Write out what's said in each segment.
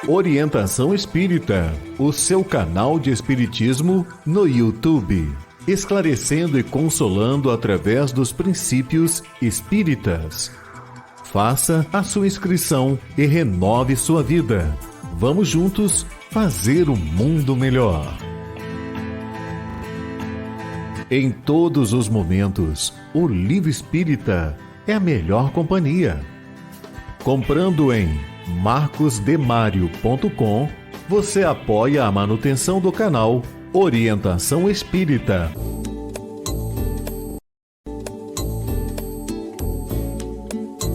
Orientação Espírita, o seu canal de espiritismo no YouTube, esclarecendo e consolando através dos princípios espíritas. Faça a sua inscrição e renove sua vida. Vamos juntos fazer o mundo melhor. Em todos os momentos, o Livro Espírita é a melhor companhia. Comprando em marcosdemario.com, você apoia a manutenção do canal Orientação Espírita.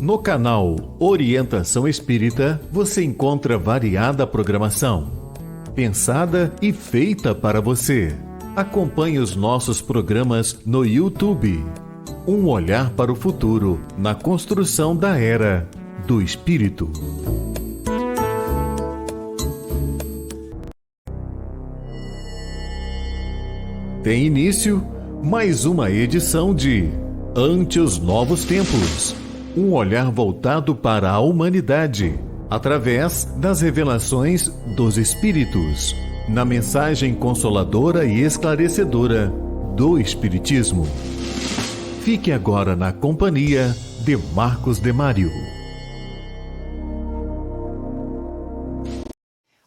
No canal Orientação Espírita, você encontra variada programação, pensada e feita para você. Acompanhe os nossos programas no YouTube. Um olhar para o futuro na construção da era do Espírito. Tem início mais uma edição de Ante os Novos Tempos. Um olhar voltado para a humanidade, através das revelações dos Espíritos, na mensagem consoladora e esclarecedora do Espiritismo. Fique agora na companhia de Marcos Demário.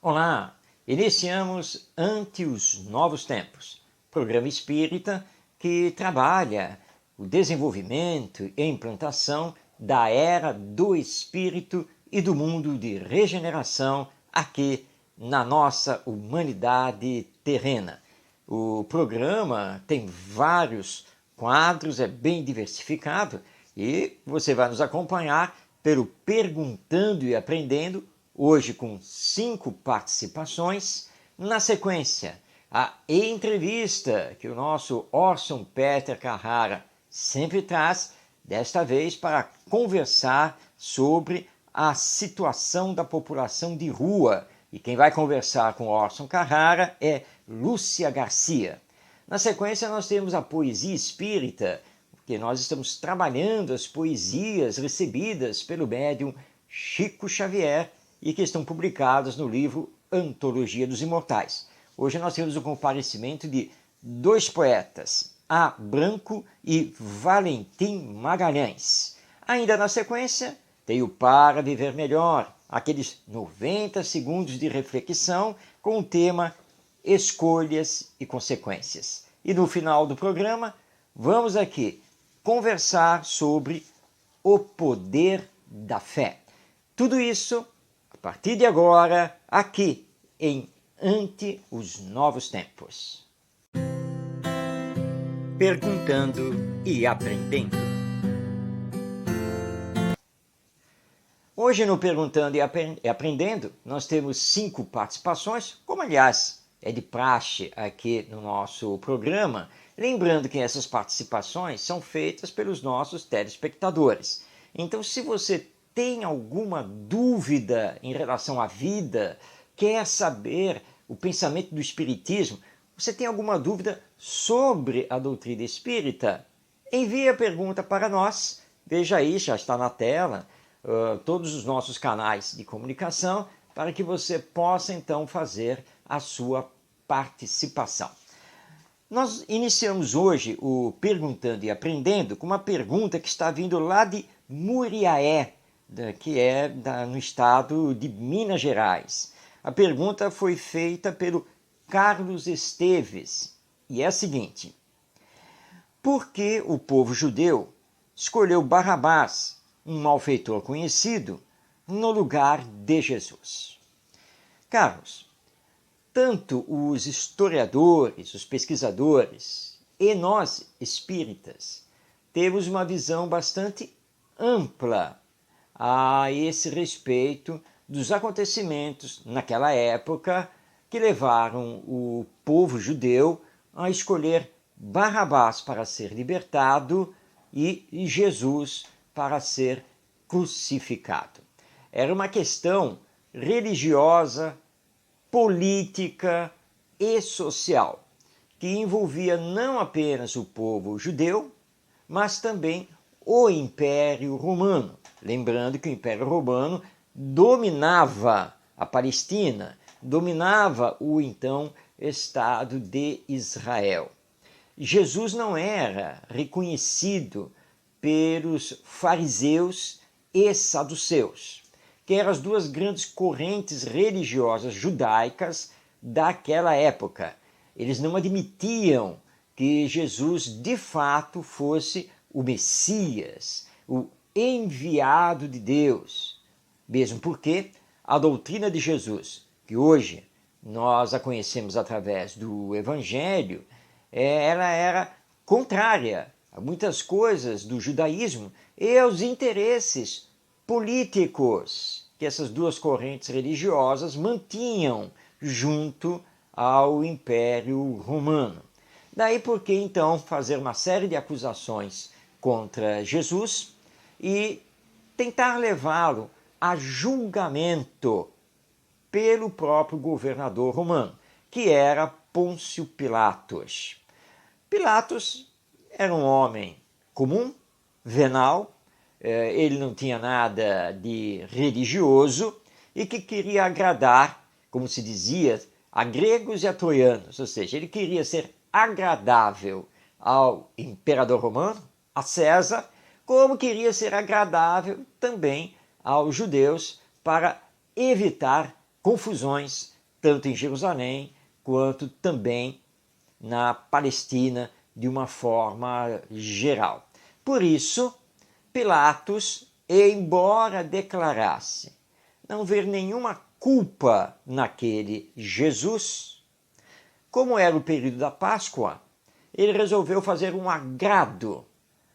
Olá, iniciamos Ante os Novos Tempos, programa espírita que trabalha o desenvolvimento e implantação da era do espírito e do mundo de regeneração aqui na nossa humanidade terrena. O programa tem vários quadros, é bem diversificado e você vai nos acompanhar pelo Perguntando e Aprendendo, hoje com 5 participações. Na sequência, a entrevista que o nosso Orson Peter Carrara sempre traz, desta vez para conversar sobre a situação da população de rua. E quem vai conversar com Orson Carrara é Lúcia Garcia. Na sequência, nós temos a poesia espírita, porque nós estamos trabalhando as poesias recebidas pelo médium Chico Xavier e que estão publicadas no livro Antologia dos Imortais. Hoje nós temos o comparecimento de 2 poetas, A. Branco e Valentim Magalhães. Ainda na sequência, tem o Para Viver Melhor, aqueles 90 segundos de reflexão com o tema Escolhas e Consequências. E no final do programa, vamos aqui conversar sobre o poder da fé. Tudo isso, a partir de agora, aqui em Ante os Novos Tempos. Perguntando e Aprendendo. Hoje no Perguntando e Aprendendo, nós temos 5 participações, como aliás é de praxe aqui no nosso programa, lembrando que essas participações são feitas pelos nossos telespectadores. Então, se você tem alguma dúvida em relação à vida, quer saber o pensamento do Espiritismo, você tem alguma dúvida sobre a doutrina espírita, envie a pergunta para nós. Veja aí, já está na tela, todos os nossos canais de comunicação, para que você possa então fazer a sua participação. Nós iniciamos hoje o Perguntando e Aprendendo com uma pergunta que está vindo lá de Muriaé, que é no estado de Minas Gerais. A pergunta foi feita pelo Carlos Esteves e é a seguinte: por que o povo judeu escolheu Barrabás, um malfeitor conhecido, no lugar de Jesus? Carlos, tanto os historiadores, os pesquisadores e nós espíritas temos uma visão bastante ampla a esse respeito dos acontecimentos naquela época que levaram o povo judeu a escolher Barrabás para ser libertado e Jesus para ser crucificado. Era uma questão religiosa, política e social, que envolvia não apenas o povo judeu, mas também o Império Romano. Lembrando que o Império Romano dominava a Palestina, dominava o então Estado de Israel. Jesus não era reconhecido pelos fariseus e saduceus, que eram as duas grandes correntes religiosas judaicas daquela época. Eles não admitiam que Jesus de fato fosse o Messias, o enviado de Deus, mesmo porque a doutrina de Jesus, que hoje nós a conhecemos através do Evangelho, ela era contrária a muitas coisas do judaísmo e aos interesses políticos que essas duas correntes religiosas mantinham junto ao Império Romano. Daí por que então fazer uma série de acusações contra Jesus e tentar levá-lo a julgamento pelo próprio governador romano, que era Pôncio Pilatos. Pilatos era um homem comum, venal, ele não tinha nada de religioso e que queria agradar, como se dizia, a gregos e a troianos, ou seja, ele queria ser agradável ao imperador romano, a César, como queria ser agradável também aos judeus para evitar confusões, tanto em Jerusalém quanto também na Palestina de uma forma geral. Por isso, Pilatos, embora declarasse não ver nenhuma culpa naquele Jesus, como era o período da Páscoa, ele resolveu fazer um agrado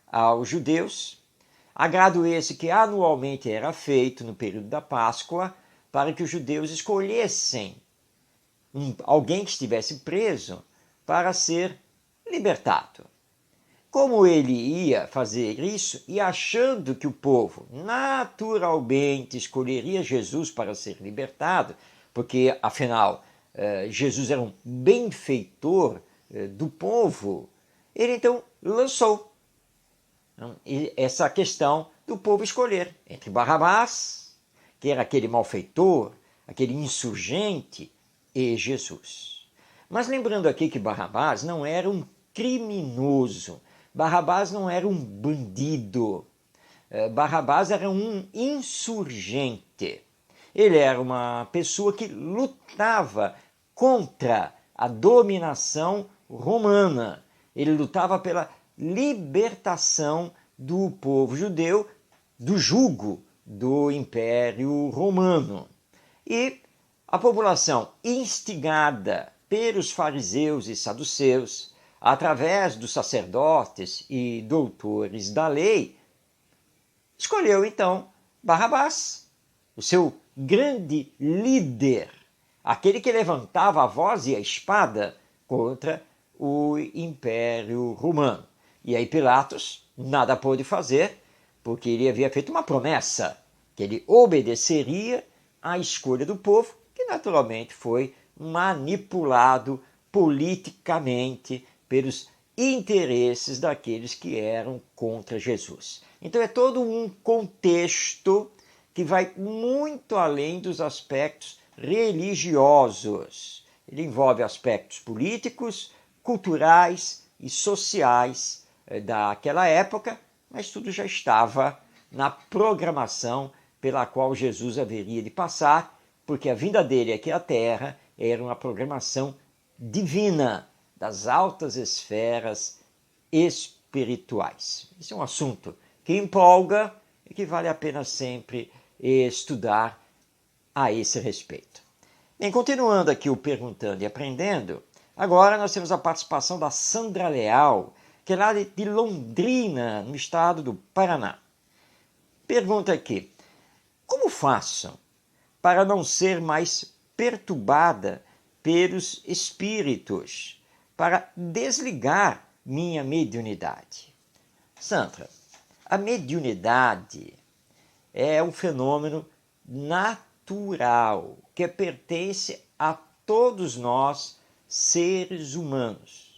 aos judeus, agrado esse que anualmente era feito no período da Páscoa, para que os judeus escolhessem alguém que estivesse preso para ser libertado. Como ele ia fazer isso e achando que o povo naturalmente escolheria Jesus para ser libertado, porque afinal Jesus era um benfeitor do povo, ele então lançou essa questão do povo escolher entre Barrabás, que era aquele malfeitor, aquele insurgente, e Jesus. Mas lembrando aqui que Barrabás não era um criminoso, Barrabás não era um bandido, Barrabás era um insurgente. Ele era uma pessoa que lutava contra a dominação romana. Ele lutava pela libertação do povo judeu do jugo do Império Romano. E a população, instigada pelos fariseus e saduceus, através dos sacerdotes e doutores da lei, escolheu então Barrabás, o seu grande líder, aquele que levantava a voz e a espada contra o Império Romano. E aí Pilatos nada pôde fazer, porque ele havia feito uma promessa, que ele obedeceria à escolha do povo, que naturalmente foi manipulado politicamente pelos interesses daqueles que eram contra Jesus. Então é todo um contexto que vai muito além dos aspectos religiosos. Ele envolve aspectos políticos, culturais e sociais daquela época, mas tudo já estava na programação pela qual Jesus haveria de passar, porque a vinda dele aqui à Terra era uma programação divina das altas esferas espirituais. Esse é um assunto que empolga e que vale a pena sempre estudar a esse respeito. Bem, continuando aqui o Perguntando e Aprendendo, agora nós temos a participação da Sandra Leal, que é lá de Londrina, no estado do Paraná. Pergunta aqui: como faço para não ser mais perturbada pelos espíritos, para desligar minha mediunidade? Sandra, a mediunidade é um fenômeno natural que pertence a todos nós, seres humanos.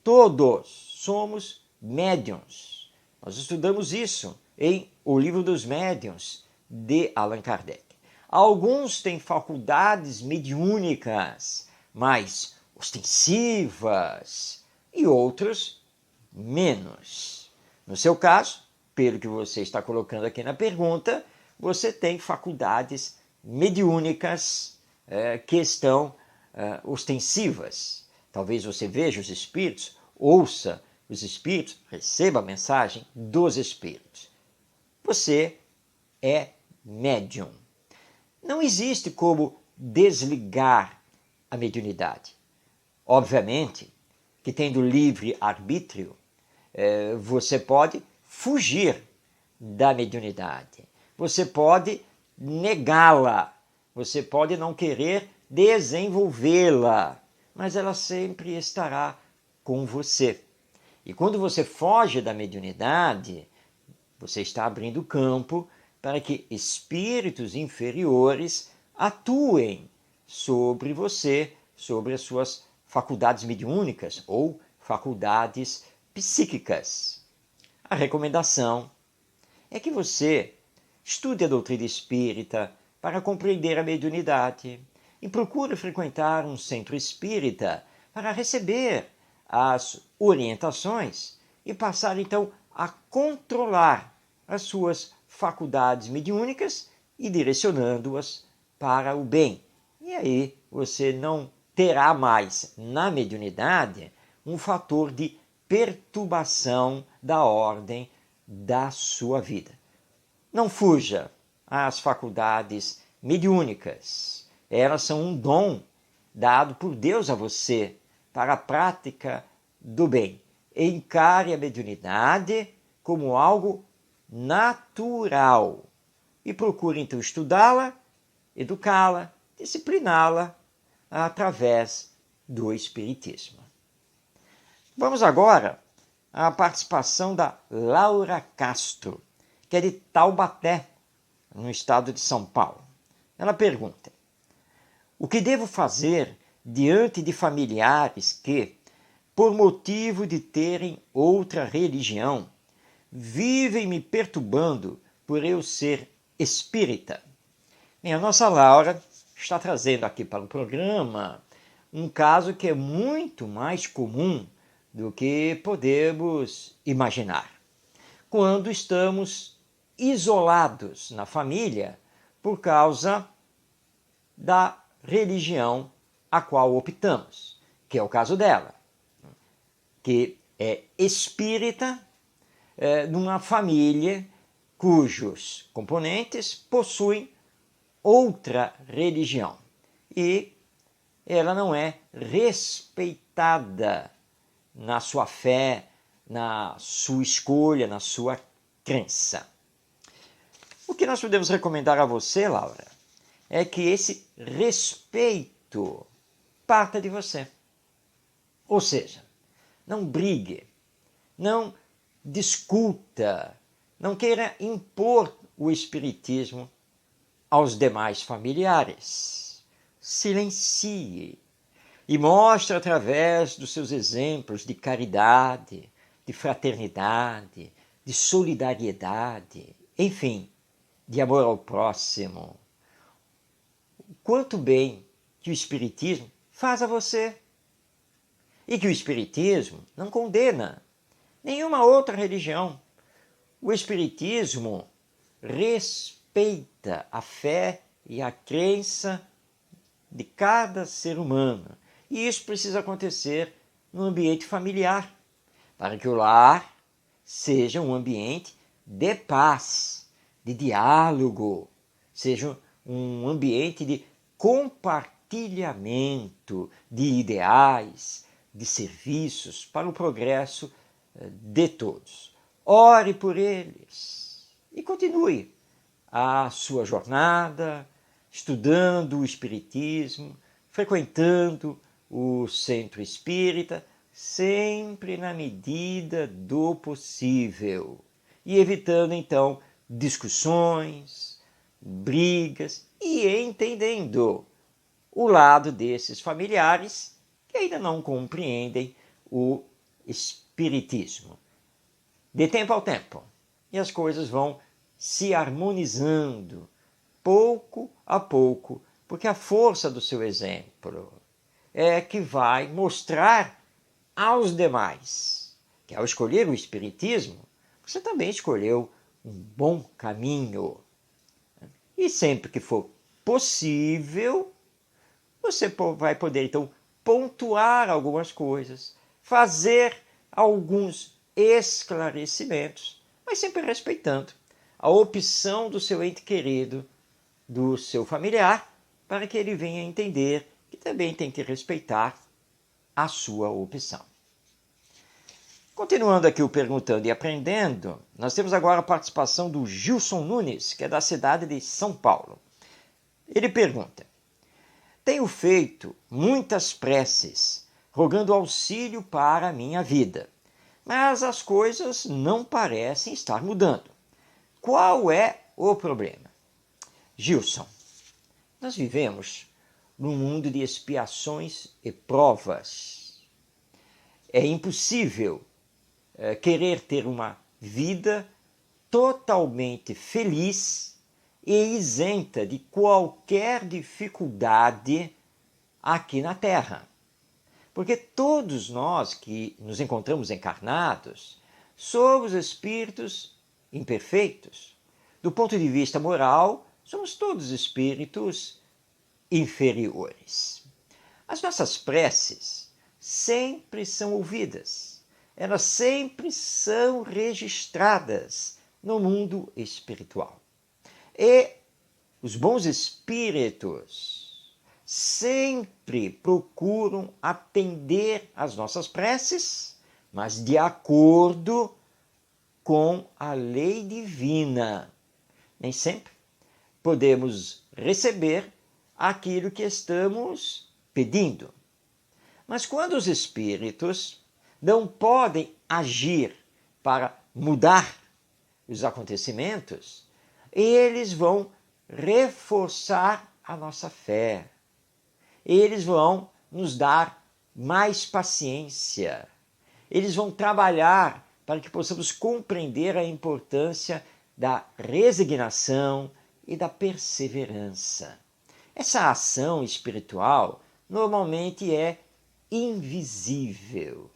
Todos somos médiuns. Nós estudamos isso em O Livro dos Médiuns, de Allan Kardec. Alguns têm faculdades mediúnicas mais ostensivas e outros menos. No seu caso, pelo que você está colocando aqui na pergunta, você tem faculdades mediúnicas que estão ostensivas. Talvez você veja os espíritos, ouça os espíritos, receba a mensagem dos espíritos. Você é médium. Não existe como desligar a mediunidade. Obviamente que, tendo livre arbítrio, você pode fugir da mediunidade. Você pode negá-la. Você pode não querer desenvolvê-la, mas ela sempre estará com você. E quando você foge da mediunidade, você está abrindo campo para que espíritos inferiores atuem sobre você, sobre as suas faculdades mediúnicas ou faculdades psíquicas. A recomendação é que você estude a doutrina espírita para compreender a mediunidade e procure frequentar um centro espírita para receber as orientações e passar então a controlar as suas faculdades mediúnicas e direcionando-as para o bem. E aí você não terá mais na mediunidade um fator de perturbação da ordem da sua vida. Não fuja às faculdades mediúnicas. Elas são um dom dado por Deus a você para a prática do bem. Encare a mediunidade como algo natural e procure então estudá-la, educá-la, discipliná-la através do Espiritismo. Vamos agora à participação da Laura Castro, que é de Taubaté, no estado de São Paulo. Ela pergunta: o que devo fazer diante de familiares que, por motivo de terem outra religião, vivem me perturbando por eu ser espírita? Bem, a nossa Laura está trazendo aqui para o programa um caso que é muito mais comum do que podemos imaginar. Quando estamos isolados na família por causa da religião a qual optamos, que é o caso dela, que é espírita, numa família cujos componentes possuem outra religião e ela não é respeitada na sua fé, na sua escolha, na sua crença. O que nós podemos recomendar a você, Laura, é que esse respeito parta de você. Ou seja, não brigue, não discuta, não queira impor o espiritismo aos demais familiares. Silencie e mostre através dos seus exemplos de caridade, de fraternidade, de solidariedade, enfim, de amor ao próximo, quanto bem que o Espiritismo faz a você. E que o Espiritismo não condena nenhuma outra religião. O Espiritismo respeita a fé e a crença de cada ser humano. E isso precisa acontecer no ambiente familiar, para que o lar seja um ambiente de paz, de diálogo, seja um ambiente de compartilhamento de ideais, de serviços para o progresso de todos. Ore por eles e continue a sua jornada, estudando o Espiritismo, frequentando o centro espírita, sempre na medida do possível e evitando então discussões, brigas e entendendo o lado desses familiares que ainda não compreendem o espiritismo. De tempo ao tempo, e as coisas vão se harmonizando pouco a pouco, porque a força do seu exemplo é que vai mostrar aos demais que, ao escolher o Espiritismo, você também escolheu um bom caminho. E sempre que for possível, você vai poder, então, pontuar algumas coisas, fazer alguns esclarecimentos, mas sempre respeitando a opção do seu ente querido, do seu familiar, para que ele venha entender que também tem que respeitar a sua opção. Continuando aqui o Perguntando e Aprendendo, nós temos agora a participação do Gilson Nunes, que é da cidade de São Paulo. Ele pergunta: tenho feito muitas preces, rogando auxílio para a minha vida, mas as coisas não parecem estar mudando. Qual é o problema? Gilson, nós vivemos num mundo de expiações e provas. É impossível querer ter uma vida totalmente feliz e isenta de qualquer dificuldade aqui na Terra. Porque todos nós que nos encontramos encarnados somos espíritos imperfeitos. Do ponto de vista moral, somos todos espíritos inferiores. As nossas preces sempre são ouvidas, elas sempre são registradas no mundo espiritual. E os bons espíritos sempre procuram atender às nossas preces, mas de acordo com a lei divina. Nem sempre podemos receber aquilo que estamos pedindo. Mas quando os espíritos não podem agir para mudar os acontecimentos, eles vão reforçar a nossa fé. Eles vão nos dar mais paciência. Eles vão trabalhar para que possamos compreender a importância da resignação e da perseverança. Essa ação espiritual normalmente é invisível,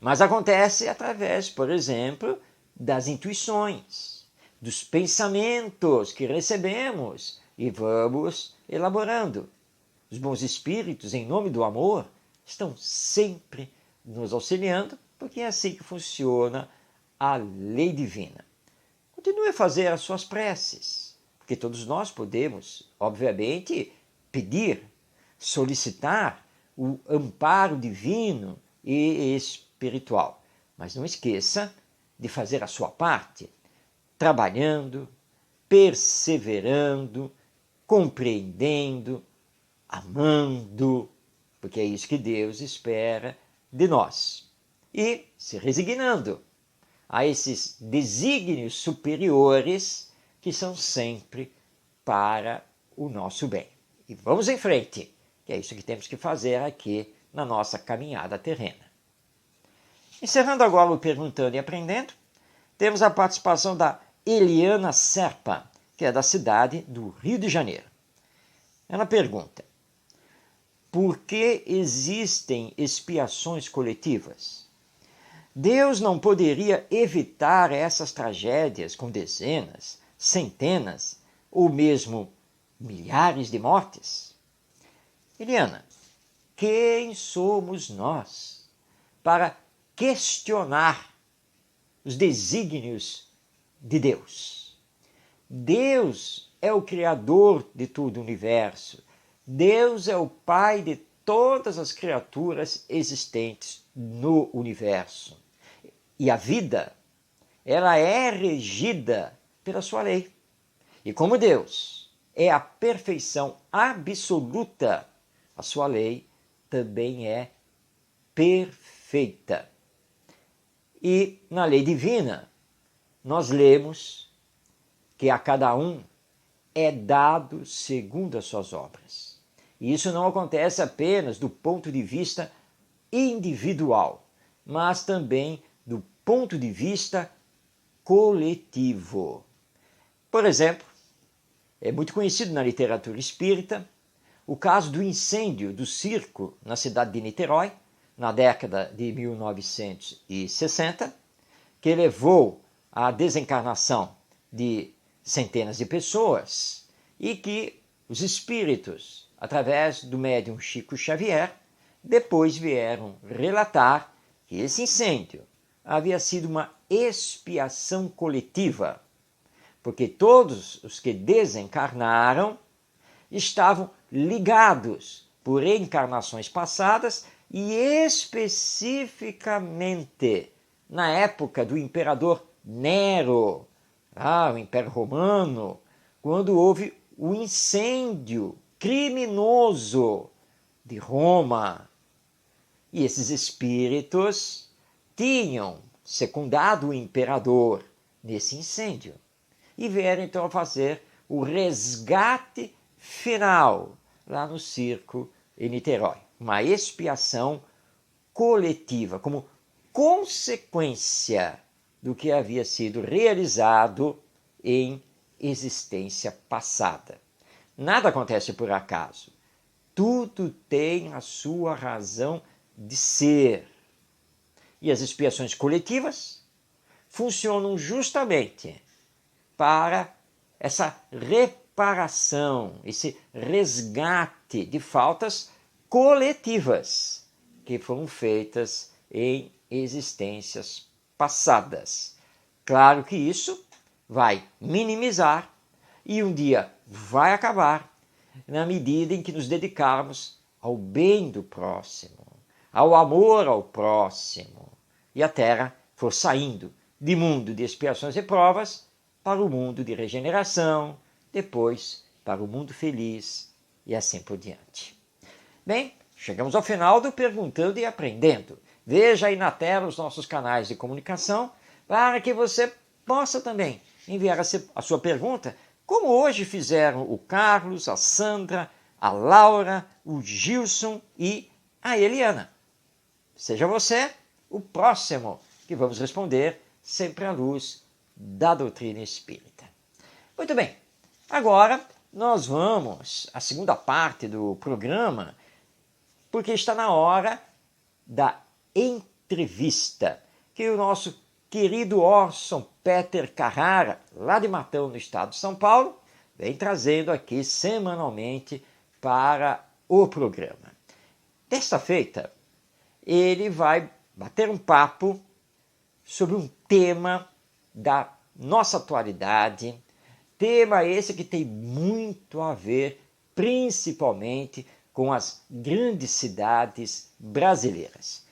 mas acontece através, por exemplo, das intuições, dos pensamentos que recebemos e vamos elaborando. Os bons espíritos, em nome do amor, estão sempre nos auxiliando, porque é assim que funciona a lei divina. Continue a fazer as suas preces, porque todos nós podemos, obviamente, pedir, solicitar o amparo divino e espiritual. Mas não esqueça de fazer a sua parte, trabalhando, perseverando, compreendendo, amando, porque é isso que Deus espera de nós. E se resignando a esses desígnios superiores que são sempre para o nosso bem. E vamos em frente, que é isso que temos que fazer aqui na nossa caminhada terrena. Encerrando agora o Perguntando e Aprendendo, temos a participação da Eliana Serpa, que é da cidade do Rio de Janeiro. Ela pergunta: por que existem expiações coletivas? Deus não poderia evitar essas tragédias com dezenas, centenas ou mesmo milhares de mortes? Eliana, quem somos nós para questionar os desígnios de Deus? Deus é o Criador de todo o universo. Deus é o Pai de todas as criaturas existentes no universo. E a vida, ela é regida pela sua lei. E como Deus é a perfeição absoluta, a sua lei também é perfeita. E na lei divina, nós lemos que a cada um é dado segundo as suas obras. E isso não acontece apenas do ponto de vista individual, mas também do ponto de vista coletivo. Por exemplo, é muito conhecido na literatura espírita, o caso do incêndio do circo na cidade de Niterói, na década de 1960, que levou à desencarnação de centenas de pessoas e que os espíritos, através do médium Chico Xavier, depois vieram relatar que esse incêndio havia sido uma expiação coletiva, porque todos os que desencarnaram estavam ligados por encarnações passadas e especificamente na época do imperador Nero, o Império Romano, quando houve o incêndio criminoso de Roma. E esses espíritos tinham secundado o imperador nesse incêndio e vieram então fazer o resgate final lá no circo em Niterói. Uma expiação coletiva, como consequência do que havia sido realizado em existência passada. Nada acontece por acaso. Tudo tem a sua razão de ser. E as expiações coletivas funcionam justamente para essa reparação, esse resgate de faltas coletivas que foram feitas em existências passadas. Claro que isso vai minimizar e um dia vai acabar na medida em que nos dedicarmos ao bem do próximo, ao amor ao próximo, e a Terra for saindo de mundo de expiações e provas para o mundo de regeneração, depois para o mundo feliz e assim por diante. Bem, chegamos ao final do Perguntando e Aprendendo. Veja aí na tela os nossos canais de comunicação para que você possa também enviar a sua pergunta, como hoje fizeram o Carlos, a Sandra, a Laura, o Gilson e a Eliana. Seja você o próximo que vamos responder, sempre à luz da doutrina espírita. Muito bem, agora nós vamos à segunda parte do programa, porque está na hora da entrevista que o nosso querido Orson Peter Carrara, lá de Matão, no estado de São Paulo, vem trazendo aqui semanalmente para o programa. Desta feita, ele vai bater um papo sobre um tema da nossa atualidade, tema esse que tem muito a ver, principalmente, com as grandes cidades brasileiras.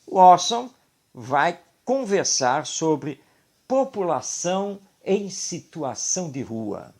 O Orson vai conversar sobre população em situação de rua.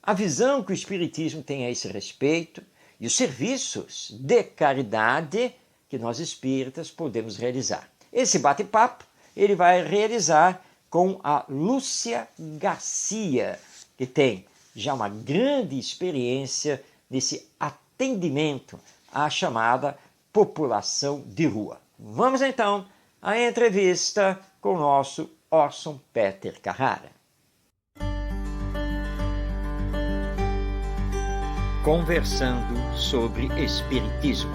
A visão que o Espiritismo tem a esse respeito e os serviços de caridade que nós espíritas podemos realizar. Esse bate-papo ele vai realizar com a Lúcia Garcia, que tem já uma grande experiência nesse atendimento à chamada população de rua. Vamos então à entrevista com o nosso Orson Peter Carrara. Conversando sobre Espiritismo.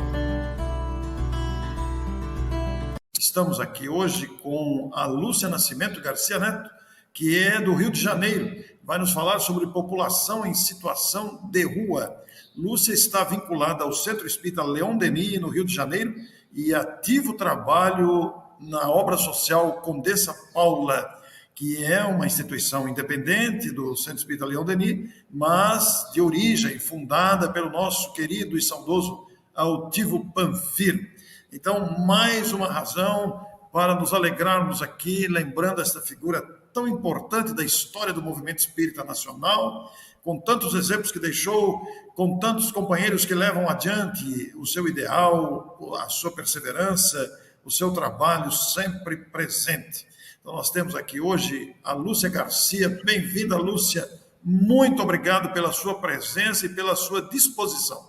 Estamos aqui hoje com a Lúcia Nascimento Garcia Neto, que é do Rio de Janeiro. Vai nos falar sobre população em situação de rua. Lúcia está vinculada ao Centro Espírita Leon Denis, no Rio de Janeiro, e ativa o trabalho na obra social Condessa Paula, que é uma instituição independente do Centro Espírita Leon Denis, mas de origem fundada pelo nosso querido e saudoso Altivo Panfiro. Então, mais uma razão para nos alegrarmos aqui, lembrando esta figura tão importante da história do movimento espírita nacional, com tantos exemplos que deixou, com tantos companheiros que levam adiante o seu ideal, a sua perseverança, o seu trabalho sempre presente. Então, nós temos aqui hoje a Lúcia Garcia. Bem-vinda, Lúcia. Muito obrigado pela sua presença e pela sua disposição.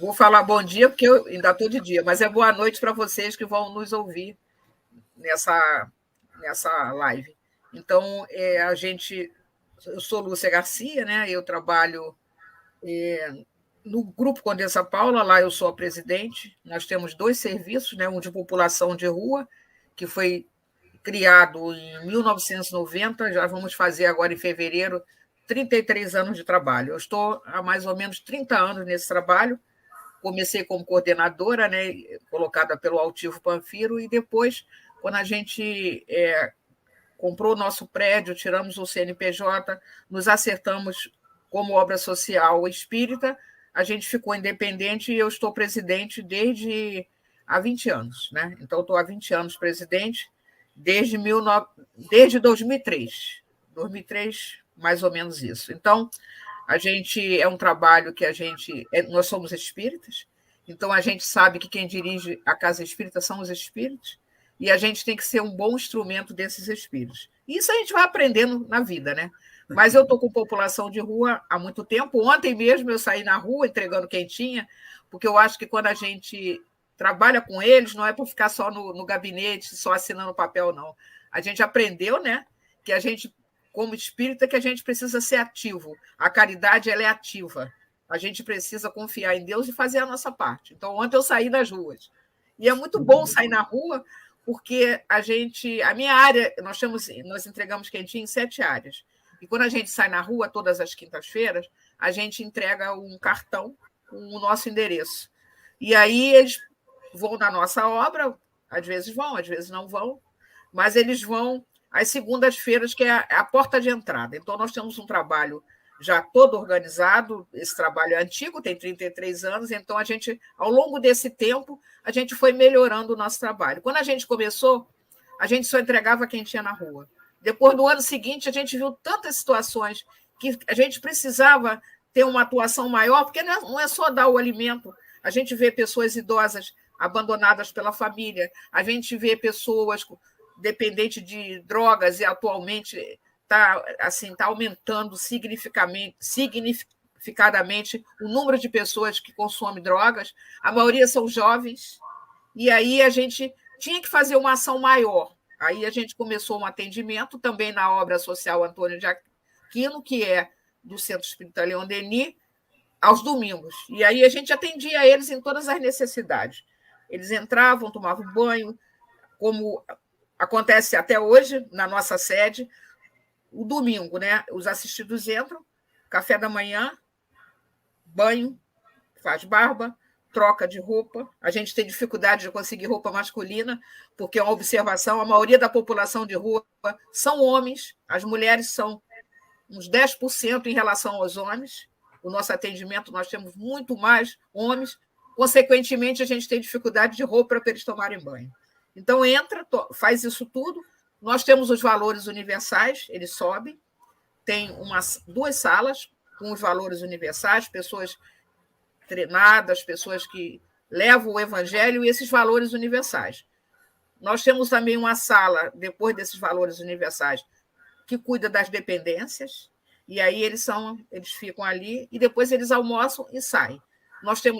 Vou falar bom dia, porque eu ainda estou de dia, mas é boa noite para vocês que vão nos ouvir nessa live. Então, a gente Eu sou Lúcia Garcia, né? Eu trabalho no Grupo Condessa Paula, lá eu sou a presidente. Nós temos 2 serviços, né? Um de população de rua, que foi criado em 1990, já vamos fazer agora em fevereiro 33 anos de trabalho. Eu estou há mais ou menos 30 anos nesse trabalho. Comecei como coordenadora, né, colocada pelo Altivo Panfiro, e depois, quando a gente comprou o nosso prédio, tiramos o CNPJ, nos acertamos como obra social espírita, a gente ficou independente e eu estou presidente desde há 20 anos. Né? Então, estou há 20 anos presidente, desde 2003. 2003, mais ou menos isso. Então, a gente é um trabalho que nós somos espíritas, então a gente sabe que quem dirige a casa espírita são os espíritos, e a gente tem que ser um bom instrumento desses espíritos. Isso a gente vai aprendendo na vida, né? Mas eu estou com população de rua há muito tempo. Ontem mesmo eu saí na rua entregando quentinha, porque eu acho que quando a gente trabalha com eles, não é para ficar só no gabinete, só assinando papel, não. A gente aprendeu, né, que a gente, como espírita, que a gente precisa ser ativo. A caridade, ela é ativa. A gente precisa confiar em Deus e fazer a nossa parte. Então, ontem eu saí das ruas. E é muito bom sair na rua, porque a minha área, nós entregamos quentinho em 7 áreas. E quando a gente sai na rua, todas as quintas-feiras, a gente entrega um cartão com o nosso endereço. E aí eles vão na nossa obra, às vezes vão, às vezes não vão, mas eles vão às segundas-feiras, que é a porta de entrada. Então, nós temos um trabalho já todo organizado, esse trabalho é antigo, tem 33 anos, então a gente, ao longo desse tempo, a gente foi melhorando o nosso trabalho. Quando a gente começou, a gente só entregava quem tinha na rua. Depois, no ano seguinte, a gente viu tantas situações que a gente precisava ter uma atuação maior, porque não é só dar o alimento, a gente vê pessoas idosas abandonadas pela família, a gente vê pessoas dependentes de drogas, e atualmente está aumentando significadamente o número de pessoas que consomem drogas, a maioria são jovens, e aí a gente tinha que fazer uma ação maior. Aí a gente começou um atendimento também na obra social Antônio de Aquino, que é do Centro Espírita Leon Denis, aos domingos. E aí a gente atendia eles em todas as necessidades. Eles entravam, tomavam banho, como acontece até hoje na nossa sede. O domingo, né? Os assistidos entram, café da manhã, banho, faz barba, troca de roupa. A gente tem dificuldade de conseguir roupa masculina, porque é uma observação, a maioria da população de rua são homens, as mulheres são uns 10% em relação aos homens. O nosso atendimento, nós temos muito mais homens, consequentemente, a gente tem dificuldade de roupa para eles tomarem banho. Então, entra, faz isso tudo. Nós temos os valores universais, eles sobem. Tem 2 salas com os valores universais, pessoas treinadas, pessoas que levam o evangelho e esses valores universais. Nós temos também uma sala, depois desses valores universais, que cuida das dependências, e aí eles ficam ali, e depois eles almoçam e saem.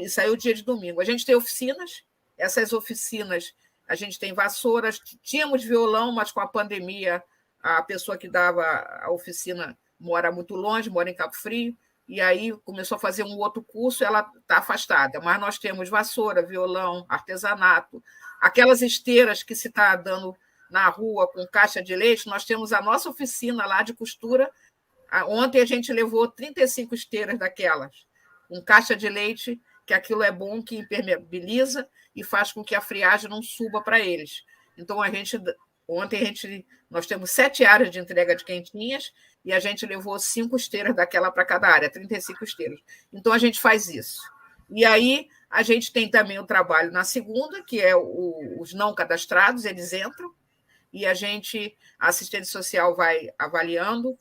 Isso aí é o dia de domingo. A gente tem oficinas, essas oficinas, a gente tem vassouras, tínhamos violão, mas com a pandemia, a pessoa que dava a oficina mora muito longe, mora em Cabo Frio, e aí começou a fazer um outro curso, ela está afastada. Mas nós temos vassoura, violão, artesanato, aquelas esteiras que se está dando na rua com caixa de leite, nós temos a nossa oficina lá de costura. Ontem a gente levou 35 esteiras daquelas, com caixa de leite, que aquilo é bom, que impermeabiliza e faz com que a friagem não suba para eles. Então, ontem nós temos 7 áreas de entrega de quentinhas e a gente levou 5 esteiras daquela para cada área, 35 esteiras. Então, a gente faz isso. E aí, a gente tem também o trabalho na segunda, que é os não cadastrados, eles entram, e a assistente social vai avaliando,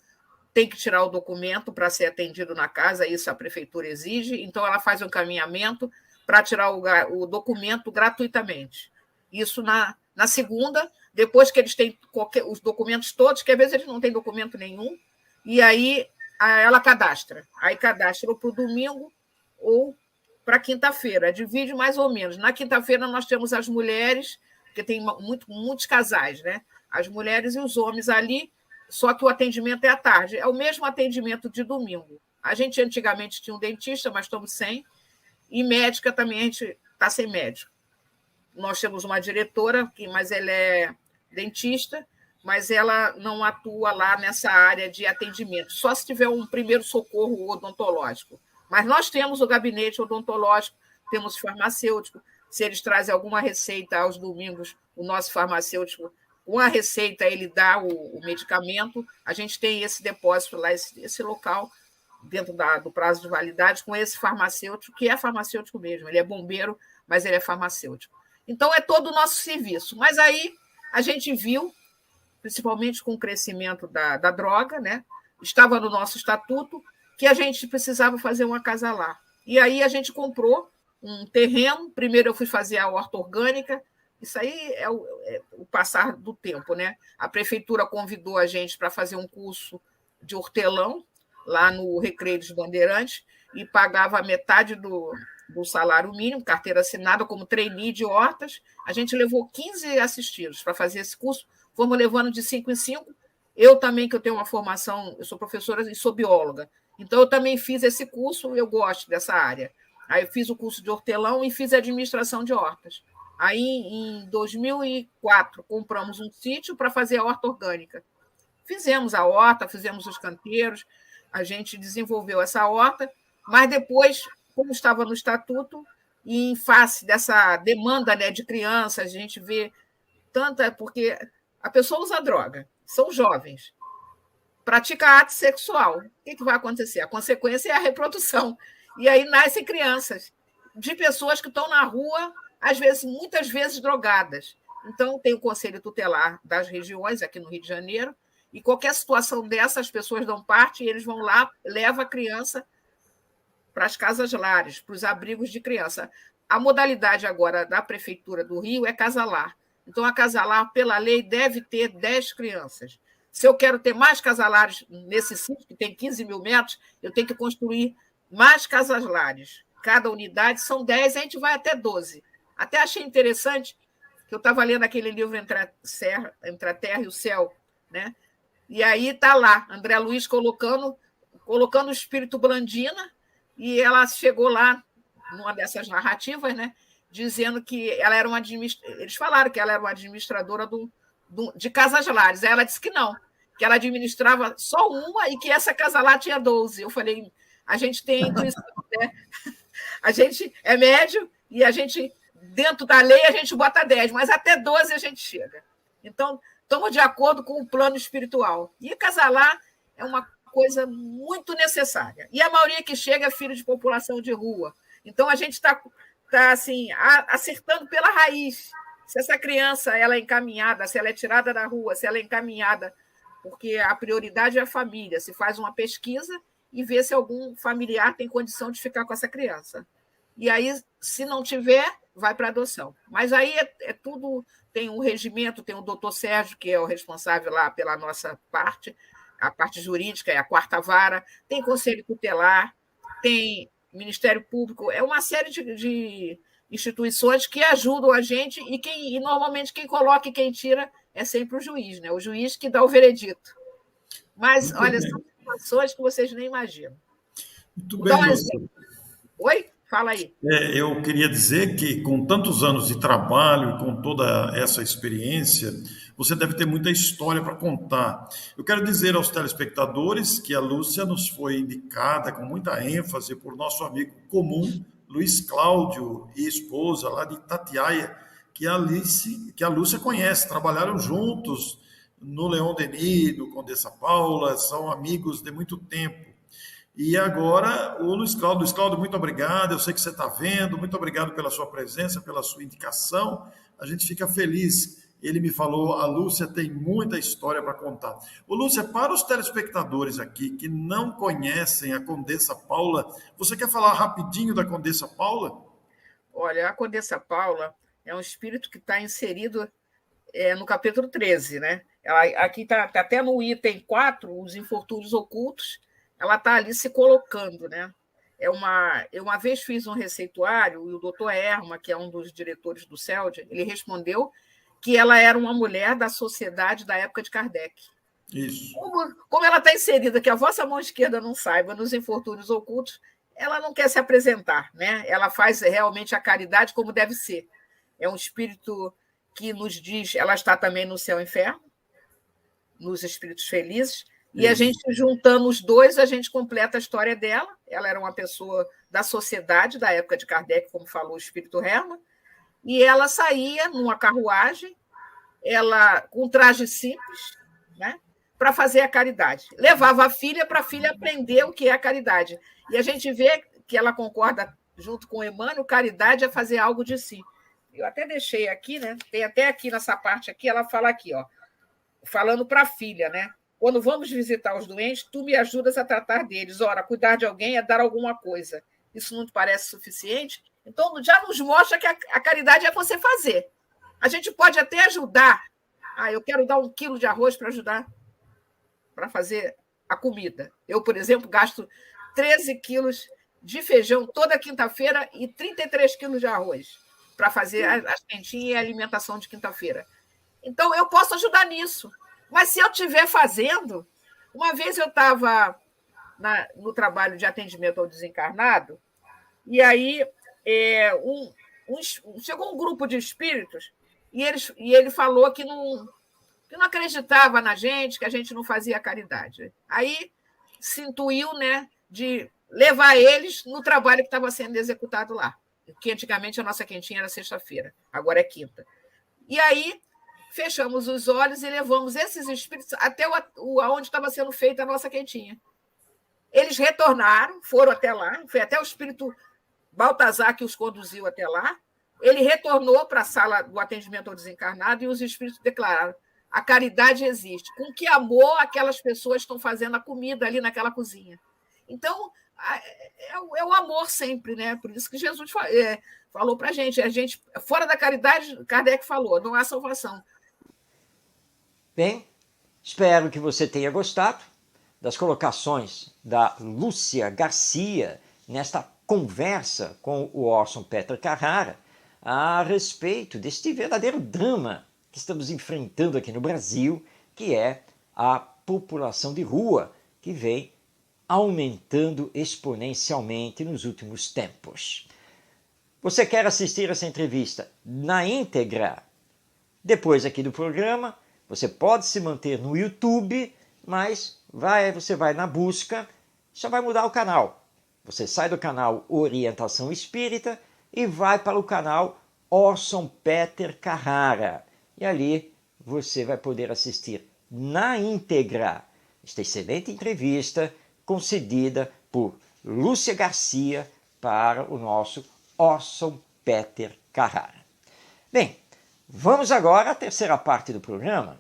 tem que tirar o documento para ser atendido na casa, isso a prefeitura exige, então ela faz um encaminhamento para tirar o documento gratuitamente. Isso na segunda, depois que eles têm os documentos todos, que às vezes eles não têm documento nenhum, e aí ela cadastra. Aí cadastra ou para o domingo ou para quinta-feira, divide mais ou menos. Na quinta-feira nós temos as mulheres, porque tem muitos casais, né? As mulheres e os homens ali, só que o atendimento é à tarde. É o mesmo atendimento de domingo. A gente antigamente tinha um dentista, mas estamos sem, e médica também a gente está sem médico. Nós temos uma diretora, mas ela é dentista, mas ela não atua lá nessa área de atendimento, só se tiver um primeiro socorro odontológico. Mas nós temos o gabinete odontológico, temos farmacêutico. Se eles trazem alguma receita aos domingos, o nosso farmacêutico, com a receita, ele dá o medicamento. A gente tem esse depósito lá, esse local, dentro do prazo de validade, com esse farmacêutico, que é farmacêutico mesmo. Ele é bombeiro, mas ele é farmacêutico. Então, é todo o nosso serviço. Mas aí a gente viu, principalmente com o crescimento da droga, né? Estava no nosso estatuto, que a gente precisava fazer uma casa lá. E aí a gente comprou um terreno. Primeiro eu fui fazer a horta orgânica. Isso aí é o passar do tempo, né? A prefeitura convidou a gente para fazer um curso de hortelão lá no Recreio dos Bandeirantes e pagava metade do salário mínimo, carteira assinada como trainee de hortas. A gente levou 15 assistidos para fazer esse curso, fomos levando de 5 em 5. Eu também, que eu tenho uma formação, eu sou professora e sou bióloga, então eu também fiz esse curso, eu gosto dessa área. Aí eu fiz o curso de hortelão e fiz administração de hortas. Aí, em 2004, compramos um sítio para fazer a horta orgânica. Fizemos a horta, fizemos os canteiros, a gente desenvolveu essa horta, mas depois, como estava no estatuto, e em face dessa demanda, né, de crianças, a gente vê tanta... Porque a pessoa usa droga, são jovens, pratica ato sexual. O que vai acontecer? A consequência é a reprodução. E aí nascem crianças de pessoas que estão na rua, às vezes, muitas vezes drogadas. Então, tem o Conselho Tutelar das regiões, aqui no Rio de Janeiro, e qualquer situação dessa, as pessoas dão parte e eles vão lá, levam a criança para as casas-lares, para os abrigos de criança. A modalidade agora da Prefeitura do Rio é casalar. Então, a casalar, pela lei, deve ter 10 crianças. Se eu quero ter mais casalares nesse sítio, que tem 15 mil metros, eu tenho que construir mais casas-lares. Cada unidade são 10, a gente vai até 12. Até achei interessante que eu estava lendo aquele livro Entre a Terra e o Céu, né? E aí está lá, André Luiz colocando o espírito Blandina, e ela chegou lá, numa dessas narrativas, né, dizendo que ela era uma eles falaram que ela era uma administradora de casas-lares. Aí ela disse que não, que ela administrava só uma e que essa casa lá tinha 12. Eu falei, a gente tem intuição, né? A gente é médio e a gente, dentro da lei, a gente bota 10, mas até 12 a gente chega. Então, estamos de acordo com o plano espiritual. E casalar é uma coisa muito necessária. E a maioria que chega é filho de população de rua. Então, a gente está assim, acertando pela raiz. Se essa criança ela é encaminhada, se ela é tirada da rua, se ela é encaminhada, porque a prioridade é a família. Se faz uma pesquisa e vê se algum familiar tem condição de ficar com essa criança. E aí, se não tiver, vai para adoção. Mas aí é tudo... Tem um regimento, tem o doutor Sérgio, que é o responsável lá pela nossa parte, a parte jurídica é a 4ª vara, tem Conselho Tutelar, tem Ministério Público, é uma série de instituições que ajudam a gente e normalmente quem coloca e quem tira é sempre o juiz, né? O juiz que dá o veredito. Mas, olha, são situações que vocês nem imaginam. Muito bem, Lúcia. Oi? Fala aí. Eu queria dizer que, com tantos anos de trabalho e com toda essa experiência, você deve ter muita história para contar. Eu quero dizer aos telespectadores que a Lúcia nos foi indicada com muita ênfase por nosso amigo comum, Luiz Cláudio e esposa lá de Itatiaia, que a Lúcia conhece, trabalharam juntos no Leon Denis, no Condessa Paula, são amigos de muito tempo. E agora, o Luiz Cláudio, muito obrigado, eu sei que você está vendo, muito obrigado pela sua presença, pela sua indicação, a gente fica feliz. Ele me falou, a Lúcia tem muita história para contar. Ô, Lúcia, para os telespectadores aqui que não conhecem a Condessa Paula, você quer falar rapidinho da Condessa Paula? Olha, a Condessa Paula é um espírito que está inserido no capítulo 13, né? Aqui está até no item 4, os infortúnios ocultos, ela está ali se colocando, né? Eu uma vez fiz um receituário e o doutor Erma, que é um dos diretores do CELD, ele respondeu que ela era uma mulher da sociedade da época de Kardec. Isso. Como ela está inserida, que a vossa mão esquerda não saiba nos infortúnios ocultos, ela não quer se apresentar, né? Ela faz realmente a caridade como deve ser. É um espírito que nos diz, ela está também no céu e inferno, nos espíritos felizes, e a gente, juntando os dois, a gente completa a história dela. Ela era uma pessoa da sociedade, da época de Kardec, como falou o espírito Hermann, e ela saía numa carruagem, ela com um traje simples, né, para fazer a caridade. Levava a filha para a filha aprender o que é a caridade. E a gente vê que ela concorda, junto com o Emmanuel, caridade é fazer algo de si. Eu até deixei aqui, né? Tem até aqui nessa parte aqui, ela fala aqui, ó, falando para a filha, né? Quando vamos visitar os doentes, tu me ajudas a tratar deles. Ora, cuidar de alguém é dar alguma coisa. Isso não te parece suficiente? Então, já nos mostra que a caridade é você fazer. A gente pode até ajudar. Ah, eu quero dar 1 quilo de arroz para ajudar, para fazer a comida. Eu, por exemplo, gasto 13 quilos de feijão toda quinta-feira e 33 quilos de arroz para fazer as quentinhas e a alimentação de quinta-feira. Então, eu posso ajudar nisso. Mas se eu estiver fazendo... Uma vez eu estava no trabalho de atendimento ao desencarnado, e aí chegou um grupo de espíritos e ele falou que não acreditava na gente, que a gente não fazia caridade. Aí se intuiu, né, de levar eles no trabalho que estava sendo executado lá, que antigamente a nossa quentinha era sexta-feira, agora é quinta. E aí fechamos os olhos e levamos esses espíritos até onde estava sendo feita a nossa quentinha. Eles retornaram, foram até lá, foi até o espírito Baltazar que os conduziu até lá. Ele retornou para a sala do atendimento ao desencarnado e os espíritos declararam: a caridade existe. Com que amor aquelas pessoas estão fazendo a comida ali naquela cozinha. Então, é o amor sempre, né? Por isso que Jesus falou para a gente, fora da caridade, Kardec falou, não há salvação. Bem, espero que você tenha gostado das colocações da Lúcia Garcia nesta conversa com o Orson Peter Carrara a respeito deste verdadeiro drama que estamos enfrentando aqui no Brasil, que é a população de rua, que vem aumentando exponencialmente nos últimos tempos. Você quer assistir essa entrevista na íntegra? Depois aqui do programa, você pode se manter no YouTube, mas você vai na busca, só vai mudar o canal. Você sai do canal Orientação Espírita e vai para o canal Orson Peter Carrara. E ali você vai poder assistir na íntegra esta excelente entrevista concedida por Lúcia Garcia para o nosso Orson Peter Carrara. Bem, vamos agora à terceira parte do programa.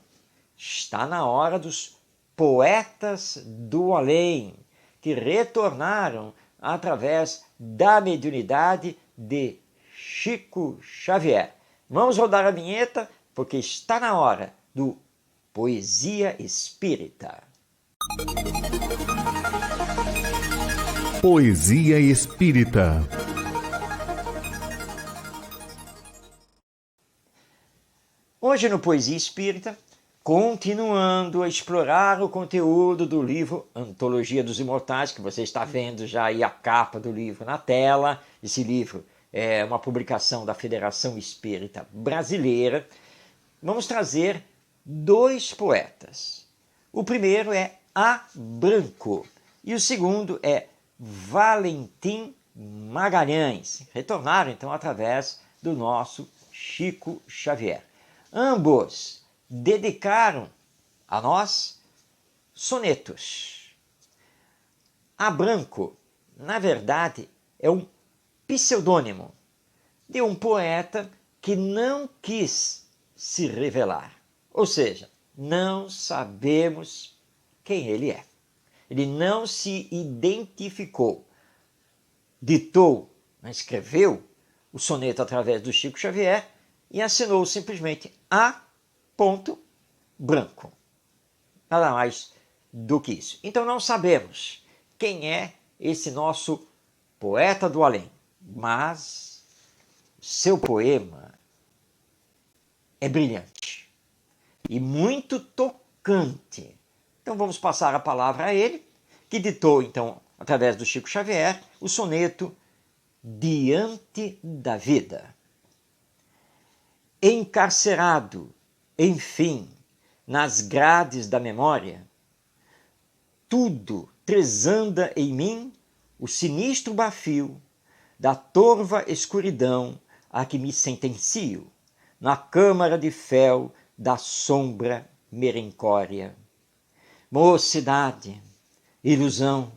Está na hora dos poetas do além, que retornaram através da mediunidade de Chico Xavier. Vamos rodar a vinheta, porque está na hora do Poesia Espírita. Poesia Espírita. Hoje no Poesia Espírita, continuando a explorar o conteúdo do livro Antologia dos Imortais, que você está vendo já aí a capa do livro na tela. Esse livro é uma publicação da Federação Espírita Brasileira. Vamos trazer 2 poetas. O primeiro é A. Branco e o segundo é Valentim Magalhães. Retornaram então através do nosso Chico Xavier. Ambos dedicaram a nós sonetos. A Branco, na verdade, é um pseudônimo de um poeta que não quis se revelar. Ou seja, não sabemos quem ele é. Ele não se identificou. Ditou, escreveu o soneto através do Chico Xavier e assinou simplesmente A. Branco. Nada mais do que isso. Então não sabemos quem é esse nosso poeta do além, mas seu poema é brilhante e muito tocante Então vamos passar a palavra a ele, que ditou, então, através do Chico Xavier, o soneto Diante da Vida. Encarcerado, enfim, nas grades da memória, tudo tresanda em mim o sinistro bafio da torva escuridão a que me sentencio, na câmara de fel da sombra merencória. Mocidade, ilusão,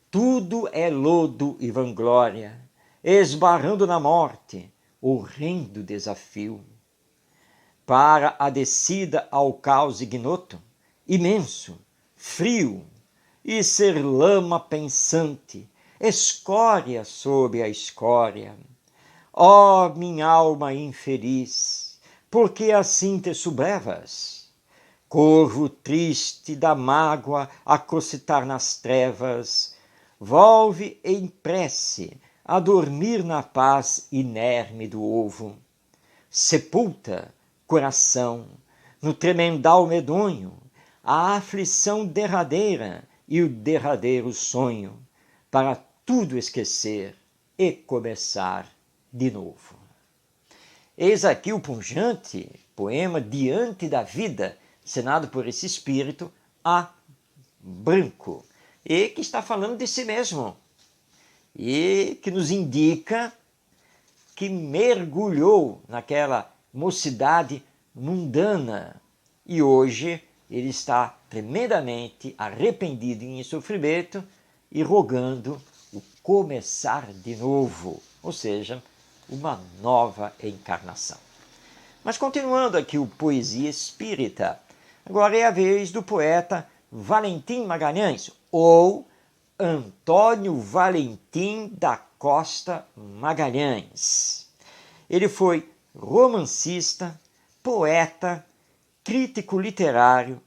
tudo é lodo e vanglória, esbarrando na morte, horrendo desafio. Para a descida ao caos ignoto, imenso, frio, e ser lama pensante, escória sob a escória. Ó minha alma infeliz, por que assim te sublevas? Corvo triste da mágoa a crocitar nas trevas, volve em prece a dormir na paz inerme do ovo. Sepulta, coração, no tremendal medonho, a aflição derradeira e o derradeiro sonho, para tudo esquecer e começar de novo. Eis aqui o pungente poema Diante da Vida, encenado por esse espírito a Branco, e que está falando de si mesmo, e que nos indica que mergulhou naquela mocidade mundana e hoje ele está tremendamente arrependido e em sofrimento e rogando o começar de novo, ou seja, uma nova encarnação. Mas continuando aqui o Poesia Espírita, agora é a vez do poeta Valentim Magalhães, ou Antônio Valentim da Costa Magalhães. Ele foi romancista, poeta, crítico literário,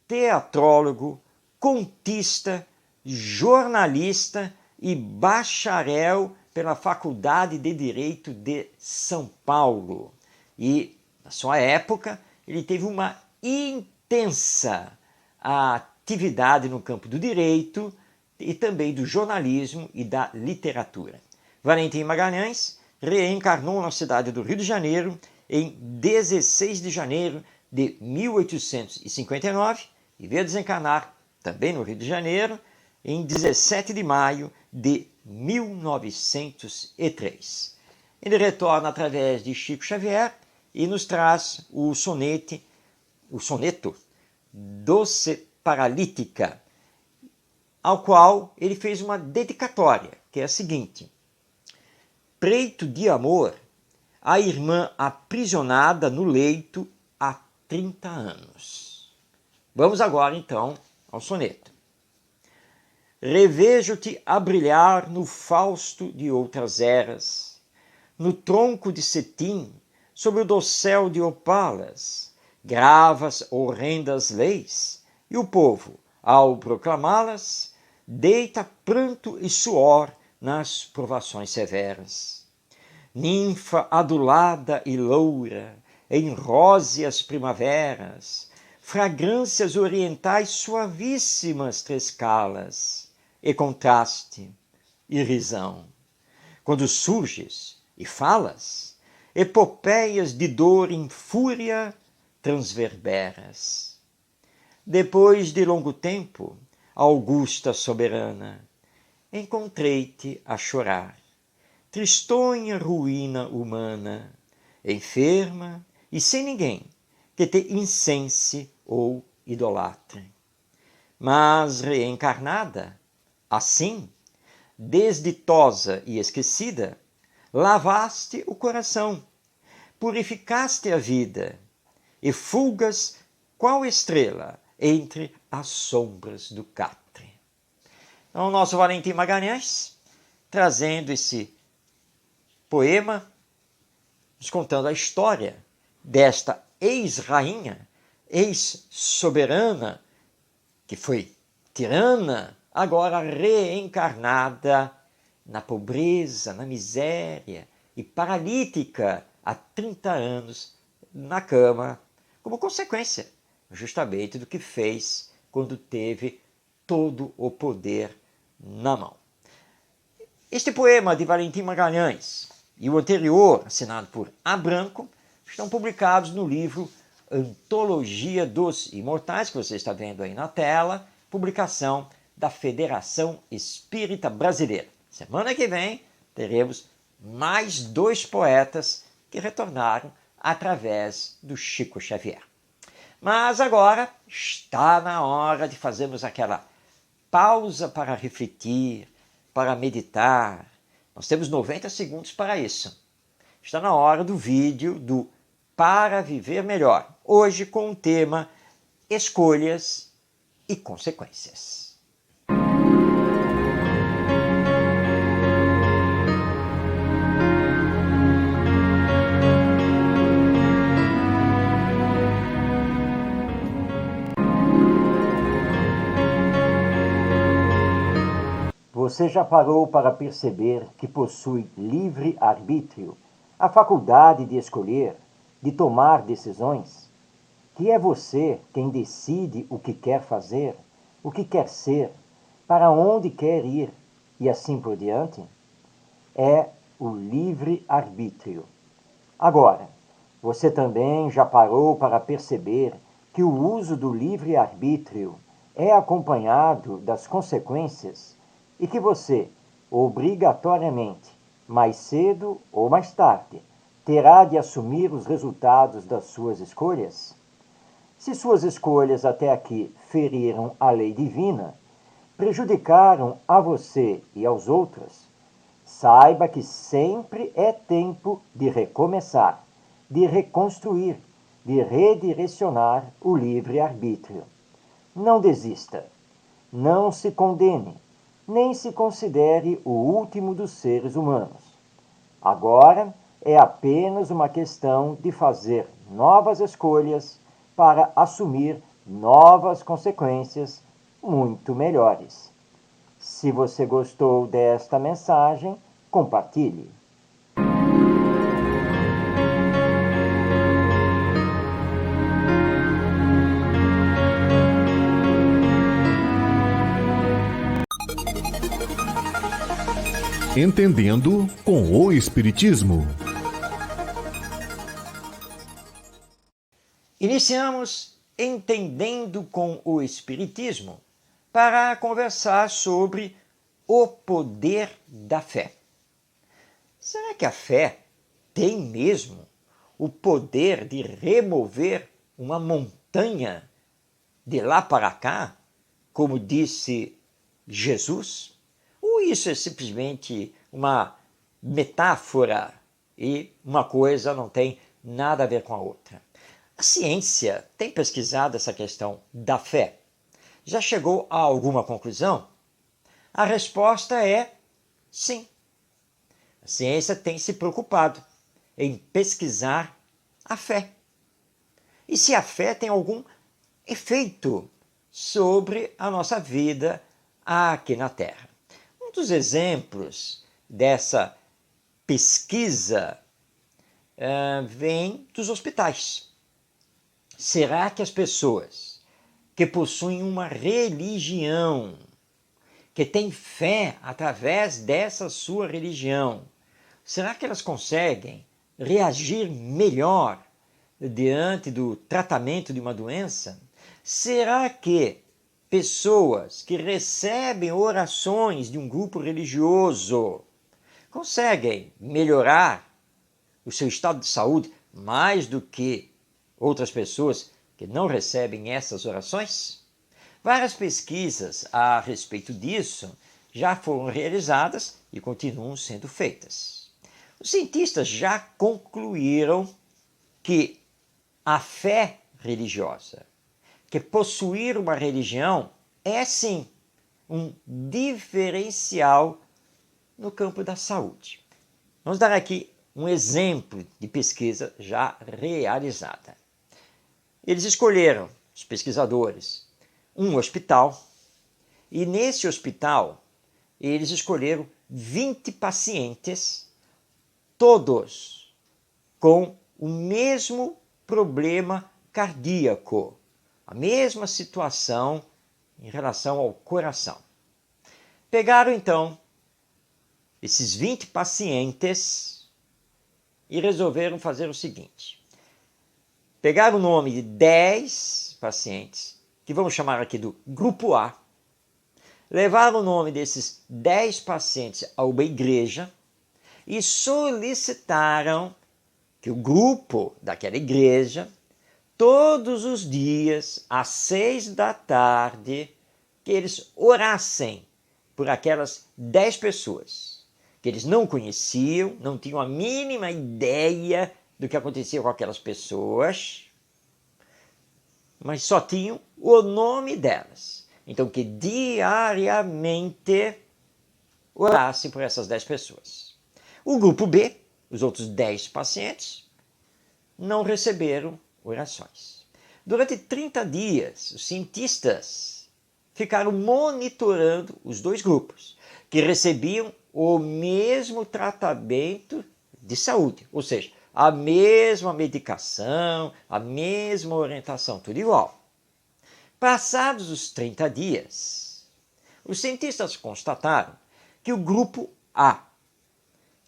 teatrólogo, contista, jornalista e bacharel pela Faculdade de Direito de São Paulo. E, na sua época, ele teve uma intensa atividade no campo do direito e também do jornalismo e da literatura. Valentim Magalhães reencarnou na cidade do Rio de Janeiro em 16 de janeiro de 1859 e veio desencarnar também no Rio de Janeiro em 17 de maio de 1903. Ele retorna através de Chico Xavier e nos traz o soneto Doce Paralítica, ao qual ele fez uma dedicatória, que é a seguinte: Preito de amor, a irmã aprisionada no leito há 30 anos. Vamos agora, então, ao soneto. Revejo-te a brilhar no fausto de outras eras, no tronco de cetim, sobre o dossel de opalas, gravas horrendas leis, e o povo, ao proclamá-las, deita pranto e suor nas provações severas. Ninfa adulada e loura, em róseas primaveras, fragrâncias orientais suavíssimas trescalas, e contraste, e risão. Quando surges e falas, epopeias de dor em fúria transverberas. Depois de longo tempo, augusta soberana, encontrei-te a chorar, tristonha ruína humana, enferma e sem ninguém que te incense ou idolatre. Mas reencarnada, assim, desditosa e esquecida, lavaste o coração, purificaste a vida, e fulgas qual estrela entre as sombras do catre. Então, o nosso Valentim Magalhães, trazendo esse poema, nos contando a história desta ex-rainha, ex-soberana, que foi tirana, agora reencarnada na pobreza, na miséria e paralítica há 30 anos na cama, como consequência justamente do que fez quando teve todo o poder na mão. Este poema de Valentim Magalhães e o anterior, assinado por A. Branco, estão publicados no livro Antologia dos Imortais, que você está vendo aí na tela, publicação da Federação Espírita Brasileira. Semana que vem teremos mais 2 poetas que retornaram através do Chico Xavier. Mas agora está na hora de fazermos aquela pausa para refletir, para meditar. Nós temos 90 segundos para isso. Está na hora do vídeo do Para Viver Melhor, hoje com o tema Escolhas e Consequências. Você já parou para perceber que possui livre arbítrio, a faculdade de escolher, de tomar decisões? Que é você quem decide o que quer fazer, o que quer ser, para onde quer ir e assim por diante? É o livre arbítrio. Agora, você também já parou para perceber que o uso do livre arbítrio é acompanhado das consequências e que você, obrigatoriamente, mais cedo ou mais tarde, terá de assumir os resultados das suas escolhas? Se suas escolhas até aqui feriram a lei divina, prejudicaram a você e aos outros, saiba que sempre é tempo de recomeçar, de reconstruir, de redirecionar o livre-arbítrio. Não desista, não se condene, nem se considere o último dos seres humanos. Agora é apenas uma questão de fazer novas escolhas para assumir novas consequências muito melhores. Se você gostou desta mensagem, compartilhe. Entendendo com o Espiritismo. Iniciamos Entendendo com o Espiritismo para conversar sobre o poder da fé. Será que a fé tem mesmo o poder de remover uma montanha de lá para cá, como disse Jesus? Ou isso é simplesmente uma metáfora e uma coisa não tem nada a ver com a outra? A ciência tem pesquisado essa questão da fé. Já chegou a alguma conclusão? A resposta é sim. A ciência tem se preocupado em pesquisar a fé. E se a fé tem algum efeito sobre a nossa vida aqui na Terra. Um dos exemplos dessa pesquisa vem dos hospitais. Será que as pessoas que possuem uma religião, que têm fé através dessa sua religião, será que elas conseguem reagir melhor diante do tratamento de uma doença? Será que pessoas que recebem orações de um grupo religioso conseguem melhorar o seu estado de saúde mais do que outras pessoas que não recebem essas orações? Várias pesquisas a respeito disso já foram realizadas e continuam sendo feitas. Os cientistas já concluíram que a fé religiosa, que possuir uma religião é sim um diferencial no campo da saúde. Vamos dar aqui um exemplo de pesquisa já realizada. Eles escolheram, os pesquisadores, um hospital e nesse hospital eles escolheram 20 pacientes, todos com o mesmo problema cardíaco, a mesma situação em relação ao coração. Pegaram então esses 20 pacientes e resolveram fazer o seguinte. Pegaram o nome de 10 pacientes, que vamos chamar aqui do grupo A, levaram o nome desses 10 pacientes a uma igreja e solicitaram que o grupo daquela igreja, todos os dias, às 6 da tarde, que eles orassem por aquelas 10 pessoas, que eles não conheciam, não tinham a mínima ideia do que acontecia com aquelas pessoas, mas só tinham o nome delas. Então, que diariamente orassem por essas 10 pessoas. O grupo B, os outros 10 pacientes, não receberam orações. Durante 30 dias, os cientistas ficaram monitorando os dois grupos, que recebiam o mesmo tratamento de saúde, ou seja, a mesma medicação, a mesma orientação, tudo igual. Passados os 30 dias, os cientistas constataram que o grupo A,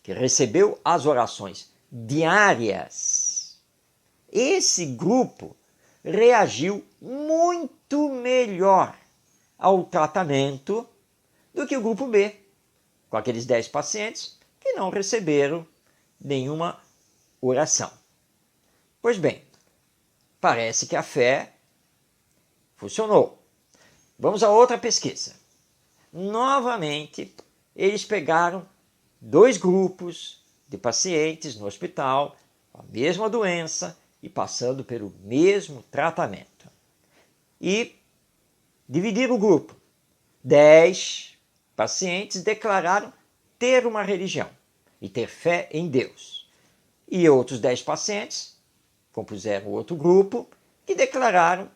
que recebeu as orações diárias, esse grupo reagiu muito melhor ao tratamento do que o grupo B, com aqueles 10 pacientes que não receberam nenhuma oração. Pois bem, parece que a fé funcionou. Vamos a outra pesquisa. Novamente, eles pegaram 2 grupos de pacientes no hospital, com a mesma doença e passando pelo mesmo tratamento. E dividiram o grupo. 10 pacientes declararam ter uma religião e ter fé em Deus. E outros 10 pacientes compuseram outro grupo que declararam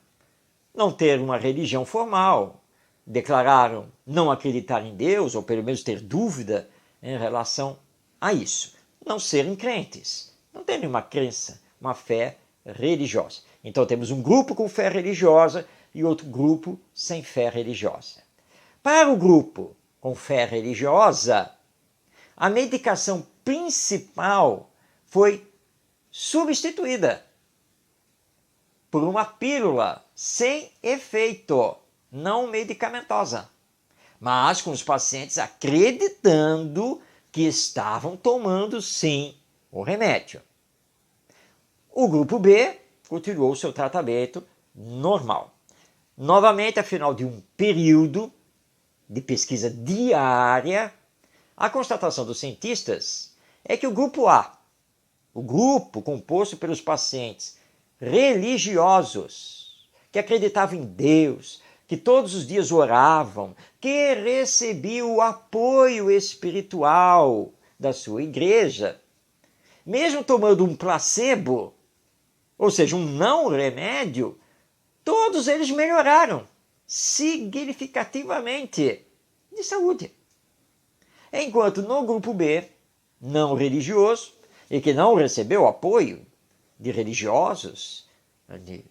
não ter uma religião formal, declararam não acreditar em Deus, ou pelo menos ter dúvida em relação a isso. Não serem crentes, não terem uma crença, uma fé religiosa. Então temos um grupo com fé religiosa e outro grupo sem fé religiosa. Para o grupo com fé religiosa, a medicação principal foi substituída por uma pílula sem efeito, não medicamentosa, mas com os pacientes acreditando que estavam tomando sim o remédio. O grupo B continuou seu tratamento normal. Novamente, ao final de um período de pesquisa diária, a constatação dos cientistas é que o grupo A, o grupo composto pelos pacientes religiosos, que acreditavam em Deus, que todos os dias oravam, que recebiam o apoio espiritual da sua igreja, mesmo tomando um placebo, ou seja, um não remédio, todos eles melhoraram significativamente de saúde. Enquanto no grupo B, não religioso, e que não recebeu apoio de religiosos,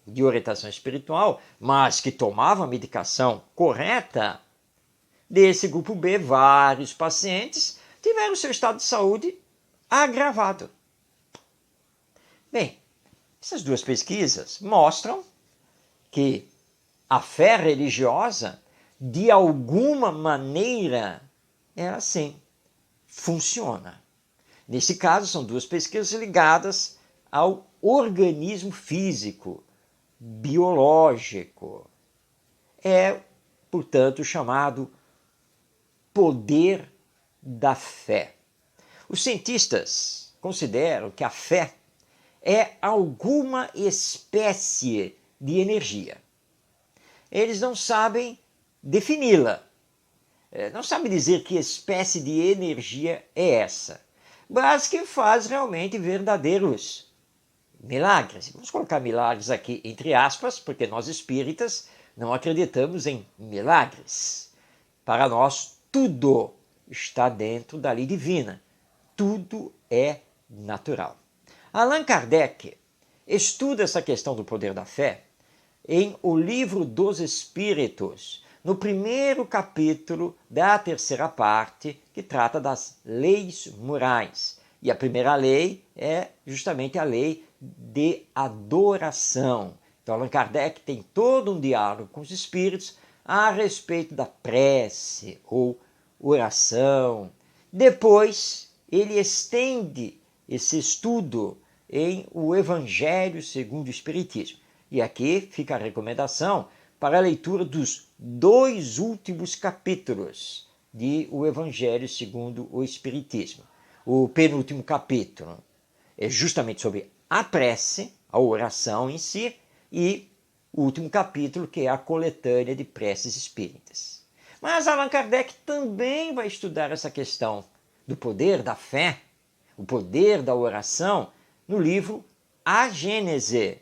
de orientação espiritual, mas que tomava a medicação correta, desse grupo B, vários pacientes tiveram seu estado de saúde agravado. Bem, essas duas pesquisas mostram que a fé religiosa, de alguma maneira, ela sim funciona. Nesse caso, são duas pesquisas ligadas ao organismo físico, biológico. É, portanto, chamado poder da fé. Os cientistas consideram que a fé é alguma espécie de energia. Eles não sabem defini-la, não sabem dizer que espécie de energia é essa, mas que faz realmente verdadeiros milagres. Vamos colocar milagres aqui entre aspas, porque nós espíritas não acreditamos em milagres. Para nós, tudo está dentro da lei divina. Tudo é natural. Allan Kardec estuda essa questão do poder da fé em O Livro dos Espíritos, no primeiro capítulo da terceira parte, que trata das leis morais. E a primeira lei é justamente a lei de adoração. Então, Allan Kardec tem todo um diálogo com os espíritos a respeito da prece ou oração. Depois, ele estende esse estudo em o Evangelho segundo o Espiritismo. E aqui fica a recomendação para a leitura dos 2 últimos capítulos de o Evangelho segundo o Espiritismo. O penúltimo capítulo é justamente sobre a prece, a oração em si, e o último capítulo, que é a coletânea de preces espíritas. Mas Allan Kardec também vai estudar essa questão do poder da fé, o poder da oração, no livro A Gênese,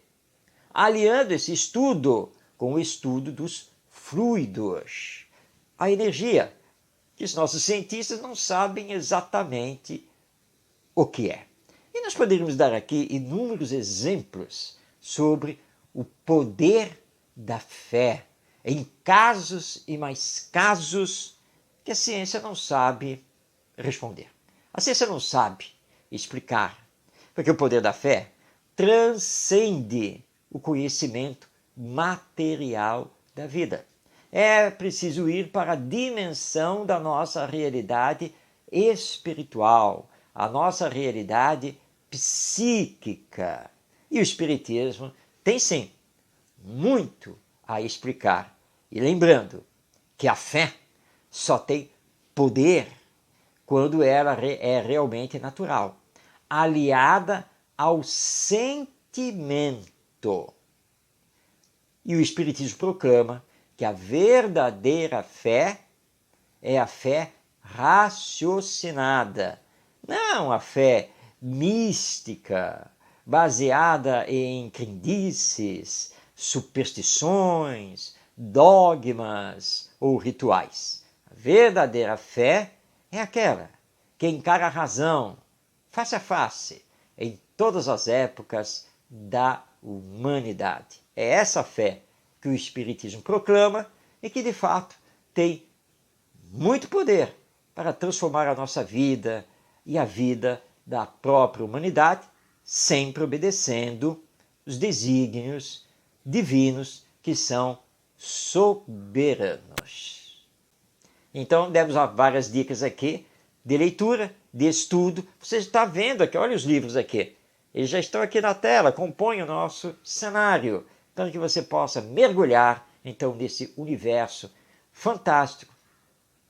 aliando esse estudo com o estudo dos fluidos, a energia, que os nossos cientistas não sabem exatamente o que é. E nós poderíamos dar aqui inúmeros exemplos sobre o poder da fé, em casos e mais casos que a ciência não sabe responder. A ciência não sabe explicar, porque o poder da fé transcende o conhecimento material da vida. É preciso ir para a dimensão da nossa realidade espiritual, a nossa realidade psíquica. E o Espiritismo tem sim muito a explicar. E lembrando que a fé só tem poder quando ela é realmente natural, aliada ao sentimento. E o Espiritismo proclama que a verdadeira fé é a fé raciocinada, não a fé mística, baseada em crendices, superstições, dogmas ou rituais. A verdadeira fé é aquela que encara a razão face a face em todas as épocas da humanidade. É essa fé que o Espiritismo proclama e que, de fato, tem muito poder para transformar a nossa vida e a vida da própria humanidade, sempre obedecendo os desígnios divinos que são soberanos. Então, demos várias dicas aqui de leitura, de estudo. Você está vendo aqui, olha os livros aqui. Eles já estão aqui na tela, compõem o nosso cenário, para que você possa mergulhar, então, nesse universo fantástico,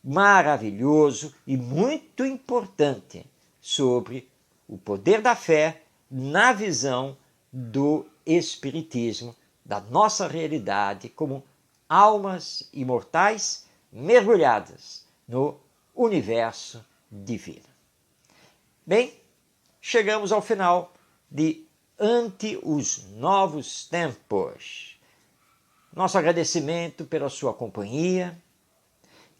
maravilhoso e muito importante sobre o poder da fé na visão do Espiritismo, da nossa realidade como almas imortais mergulhadas no universo divino. Bem, chegamos ao final de Ante os Novos Tempos. Nosso agradecimento pela sua companhia.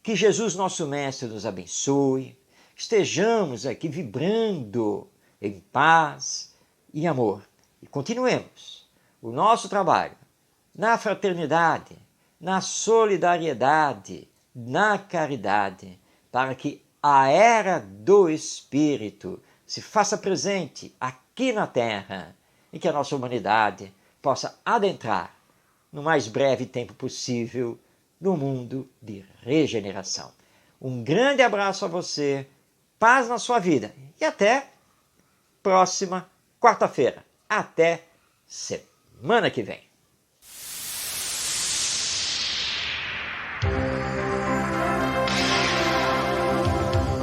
Que Jesus, nosso Mestre, nos abençoe. Estejamos aqui vibrando em paz e amor. E continuemos o nosso trabalho na fraternidade, na solidariedade, na caridade, para que a era do Espírito se faça presente aqui na Terra e que a nossa humanidade possa adentrar no mais breve tempo possível no mundo de regeneração. Um grande abraço a você, paz na sua vida e até próxima quarta-feira. Até semana que vem.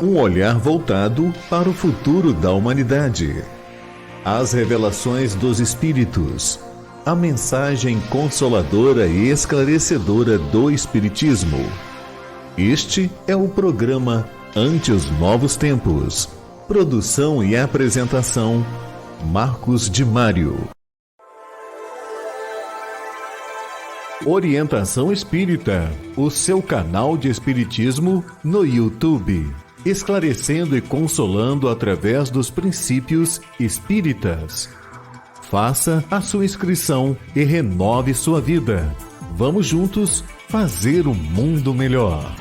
Um olhar voltado para o futuro da humanidade. As revelações dos Espíritos. A mensagem consoladora e esclarecedora do Espiritismo. Este é o programa Ante os Novos Tempos. Produção e apresentação, Marcos de Mário. Orientação Espírita, o seu canal de Espiritismo no YouTube. Esclarecendo e consolando através dos princípios espíritas. Faça a sua inscrição e renove sua vida. Vamos juntos Fazer o mundo melhor.